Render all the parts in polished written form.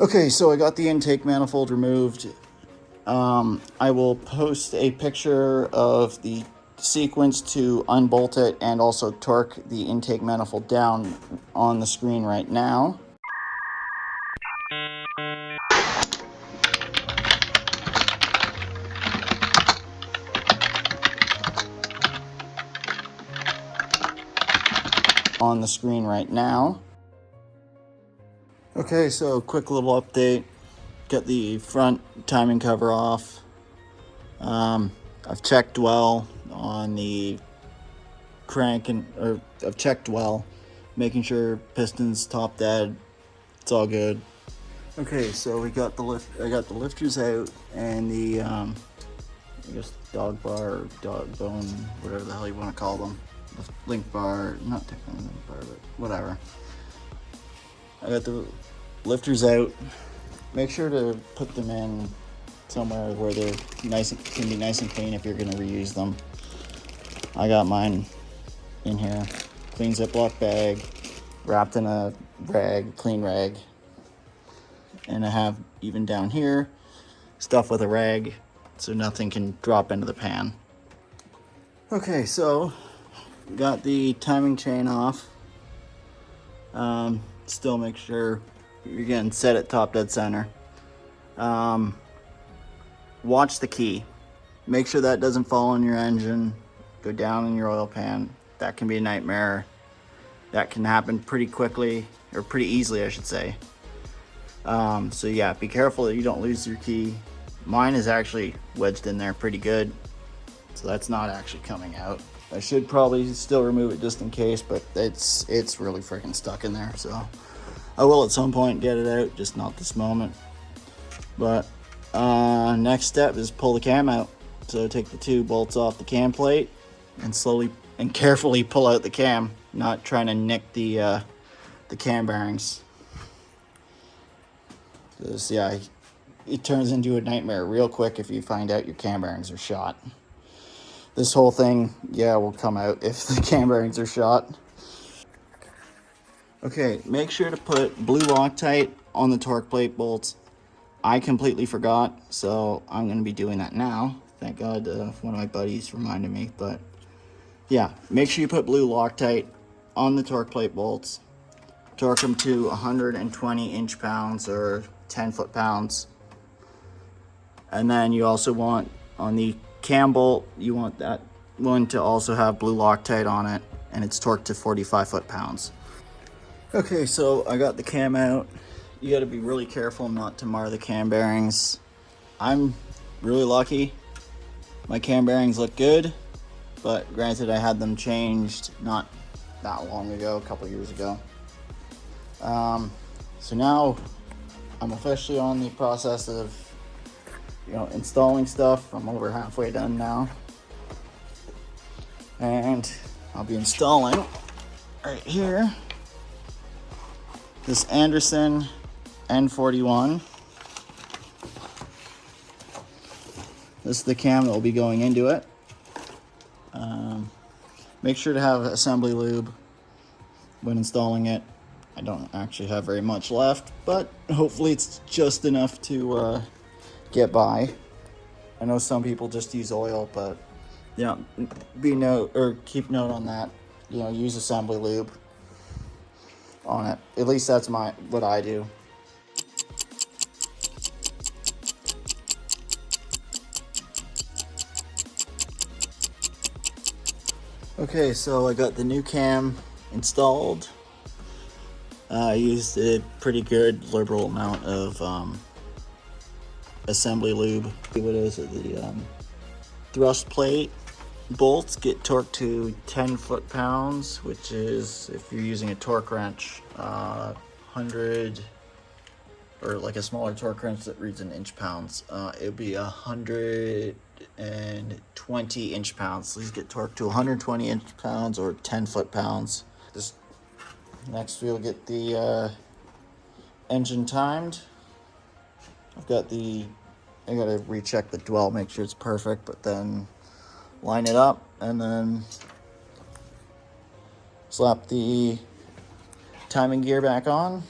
Okay, so I got the intake manifold removed. I will post a picture of the sequence to unbolt it and also torque the intake manifold down on the screen right now. Okay, so quick little update. Got the front timing cover off. I've checked dwell on the crank I've checked dwell, making sure pistons top dead. It's all good. Okay, so we got the I got the lifters out and the I guess dog bar or dog bone, whatever the hell you want to call them. The link bar, not technically link bar, but whatever. I got the lifters out. Make sure to put them in somewhere where they're can be nice and clean if you're going to reuse them. I got mine in here, clean Ziploc bag, wrapped in a rag, clean rag, and I have even down here stuff with a rag so nothing can drop into the pan. Okay, so got the timing chain off. Still make sure you're getting set at top dead center. Watch the key. Make sure that doesn't fall in your engine, go down in your oil pan. That can be a nightmare. That can happen pretty quickly, or pretty easily, I should say. So yeah, be careful that you don't lose your key. Mine is actually wedged in there pretty good, so that's not actually coming out. I should probably still remove it just in case, but it's really freaking stuck in there, so I will at some point get it out, just not this moment. But next step is pull the cam out. So take the two bolts off the cam plate and slowly and carefully pull out the cam, not trying to nick the cam bearings. Because yeah, it turns into a nightmare real quick if you find out your cam bearings are shot. This whole thing, yeah, will come out if the cam bearings are shot. Okay, make sure to put blue Loctite on the torque plate bolts. I completely forgot, so I'm going to be doing that now. Thank God one of my buddies reminded me. But yeah, make sure you put blue Loctite on the torque plate bolts. Torque them to 120 inch-pounds or 10 foot-pounds. And then you also want, on the cam bolt, you want that one to also have blue Loctite on it, and it's torqued to 45 foot-pounds. Okay, so I got the cam out. You got to be really careful not to mar the cam bearings. I'm really lucky. My cam bearings look good, but granted I had them changed not that long ago, a couple years ago. So now I'm officially on the process of, installing stuff. I'm over halfway done now. And I'll be installing right here this Anderson N41. This is the cam that will be going into it. Make sure to have assembly lube when installing it. I don't actually have very much left, but hopefully it's just enough to get by. I know some people just use oil, but yeah, keep note on that. Use assembly lube on it. At least that's what I do. Okay, so I got the new cam installed. I used a pretty good liberal amount of assembly lube. What is it? The thrust plate bolts get torqued to 10 foot-pounds, which is, if you're using a torque wrench, 100, or like a smaller torque wrench that reads in inch-pounds, it would be 120 inch-pounds. So these get torqued to 120 inch-pounds or 10 foot-pounds. Next we'll get the engine timed. I gotta recheck the dwell, make sure it's perfect, but then line it up and then slap the timing gear back on.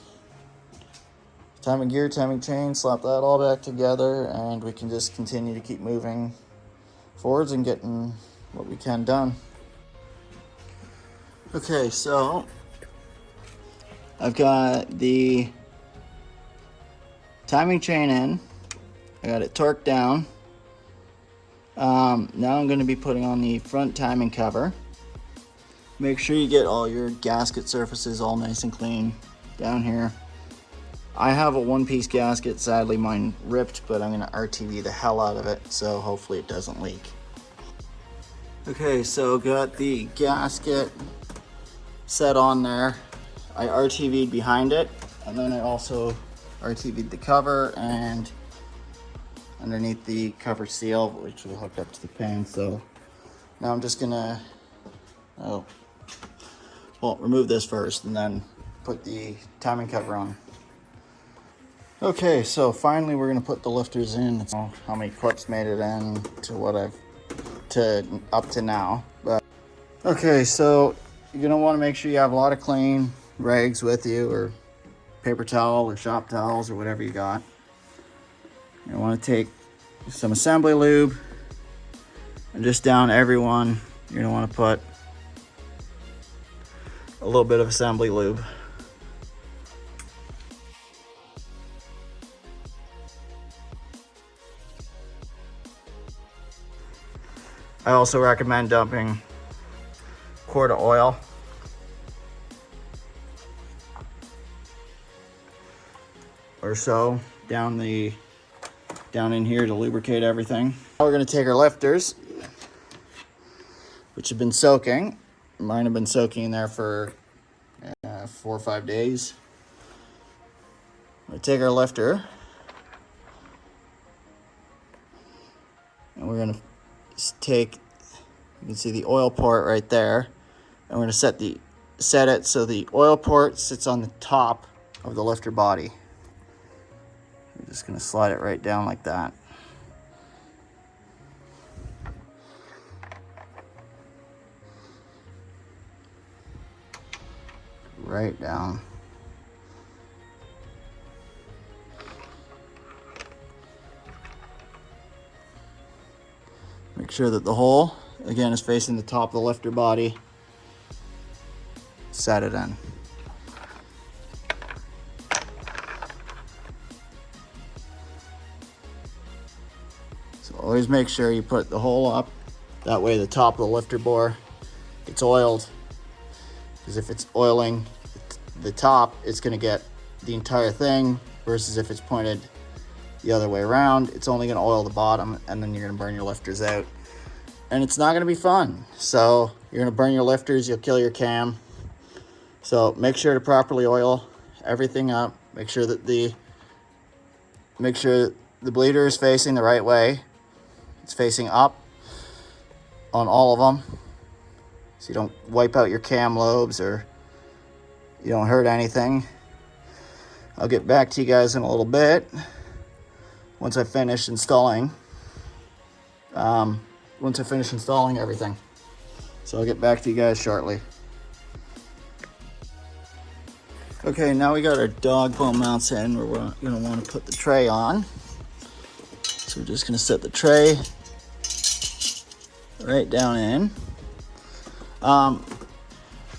timing gear, timing chain, slap that all back together, and we can just continue to keep moving forwards and getting what we can done. Okay, so I've got the timing chain in. I got it torqued down. Now I'm going to be putting on the front timing cover. Make sure you get all your gasket surfaces all nice and clean down here. I have a one-piece gasket. Sadly, mine ripped, but I'm going to RTV the hell out of it, so hopefully it doesn't leak. Okay, so got the gasket set on there. I RTV'd behind it, and then I also RTV'd the cover and underneath the cover seal, which will hook up to the pan. So now I'm just gonna, remove this first and then put the timing cover on. Okay, so finally we're gonna put the lifters in. It's how many clips made it in to up to now. But okay, so you're gonna want to make sure you have a lot of clean rags with you, or paper towel or shop towels or whatever you got. You want to take some assembly lube and just down everyone. You're gonna want to put a little bit of assembly lube. I also recommend dumping a quart of oil. Or so down in here to lubricate everything. Now we're going to take our lifters, which have been soaking. Mine have been soaking in there for 4 or 5 days. We take our lifter, and we're going to take, you can see the oil port right there, and we're going to set it so the oil port sits on the top of the lifter body. We're just going to slide it right down like that. Right down. Make sure that the hole, again, is facing the top of the lifter body. Set it in. So always make sure you put the hole up. That way the top of the lifter bore gets oiled. Because if it's oiling the top, it's going to get the entire thing, versus if it's pointed the other way around, it's only going to oil the bottom, and then you're going to burn your lifters out. And it's not going to be fun. So you're going to burn your lifters, you'll kill your cam. So make sure to properly oil everything up. Make sure the bleeder is facing the right way. It's facing up on all of them, so you don't wipe out your cam lobes or you don't hurt anything. I'll get back to you guys in a little bit once I finish installing. Everything. So I'll get back to you guys shortly. Okay, now we got our dog bone mounts in. We're gonna want to put the tray on. So we're just gonna set the tray right down in.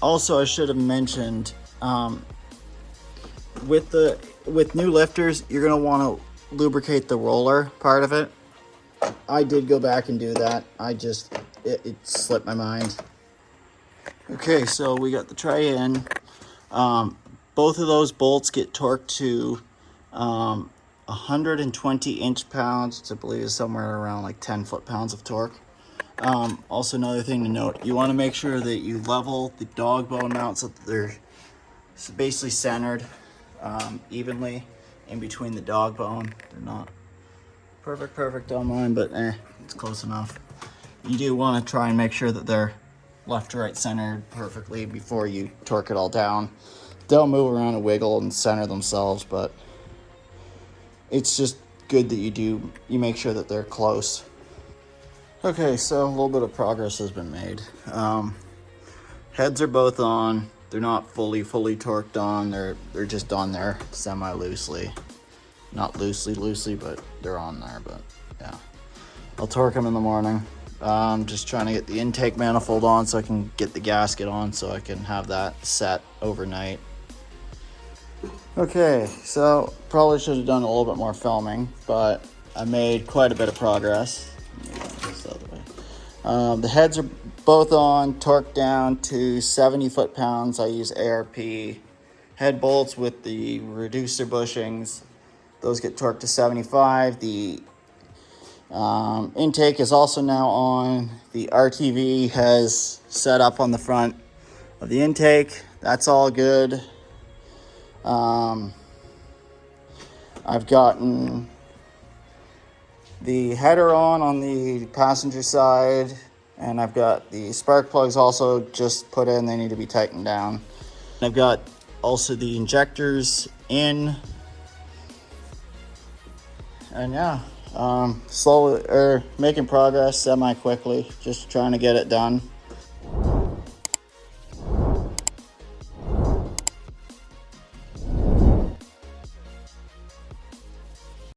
Also, I should have mentioned, with new lifters, you're gonna want to lubricate the roller part of it. I did go back and do that. It slipped my mind. Okay, so we got the tray in. Both of those bolts get torqued to 120 inch-pounds, which I believe is somewhere around like 10 foot-pounds of torque. Also, another thing to note, you want to make sure that you level the dog bone mounts so that they're basically centered evenly in between the dog bone. They're not perfect on mine, but it's close enough. You do want to try and make sure that they're left to right centered perfectly before you torque it all down. They'll move around and wiggle and center themselves, but it's just good that you make sure that they're close. Okay, so a little bit of progress has been made. Heads are both on. They're not fully torqued on. They're just on there semi-loosely. Not loosely, but they're on there. But yeah, I'll torque them in the morning. Just trying to get the intake manifold on so I can get the gasket on so I can have that set overnight. Okay, so probably should have done a little bit more filming, but I made quite a bit of progress. The heads are both on, torqued down to 70 foot-pounds. I use ARP head bolts with the reducer bushings. Those get torqued to 75. The intake is also now on. The RTV has set up on the front of the intake. That's all good. I've gotten the header on the passenger side, and I've got the spark plugs also just put in. They need to be tightened down. I've got also the injectors in, and yeah, slowly making progress semi quickly, just trying to get it done.